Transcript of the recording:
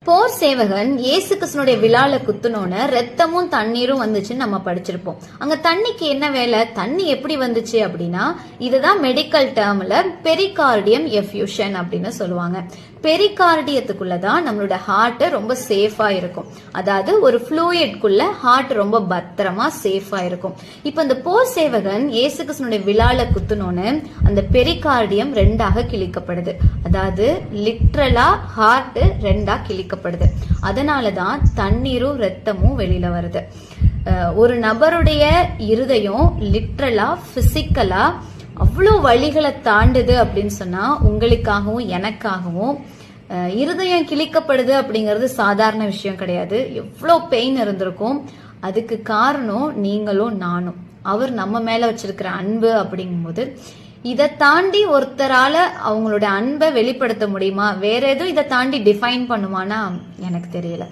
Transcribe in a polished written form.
போர் சேவகன் இயேசு கிறிஸ்துனுடைய விழால குத்துனோன்னு ரத்தமும் தண்ணீரும் வந்துச்சுன்னு நம்ம படிச்சிருப்போம். அங்க தண்ணிக்கு என்ன வேலை? தண்ணி எப்படி வந்துச்சு அப்படின்னா, இதுதான் மெடிக்கல் டேர்ம்ல பெரிகார்டியம் எஃப்யூஷன் அப்படின்னு சொல்லுவாங்க. பெரிகார்டியத்துக்குள்ளதான் நம்மளோட ஹார்ட் ரொம்ப சேஃபா இருக்கும். அதாவது ஒரு ஃப்ளூயிட்குள்ள ஹார்ட் ரொம்ப பத்திரமா சேஃபா இருக்கும். இப்ப இந்த போர் சேவகன் இயேசு கிறிஸ்துனுடைய விழால குத்துனோன்னு அந்த பெரிகார்டியம் ரெண்டாக கிழிக்கப்படுது. அதாவது லிட்ரலா ஹார்ட் ரெண்டா கிழிக்கப்படுது. அதனாலதான் தண்ணீரும் ரத்தமும் வெளியில வருது. ஒரு நபருடைய இருதயம் லிட்ரலா பிசிக்கலா அவ்வளோ வழிகளை தாண்டுது அப்படின்னு சொன்னா உங்களுக்காகவும் எனக்காகவும் இருதயம் கிழிக்கப்படுது அப்படிங்கிறது சாதாரண விஷயம் கிடையாது. எவ்வளோ பெயின் இருந்திருக்கும். அதுக்கு காரணம் நீங்களும் நானும். அவர் நம்ம மேல வச்சிருக்கிற அன்பு அப்படிங்கும்போது இதை தாண்டி ஒருத்தரால அவங்களோட அன்பை வெளிப்படுத்த முடியுமா? வேற எதுவும் இதை தாண்டி டிஃபைன் பண்ணுமானா எனக்கு தெரியல.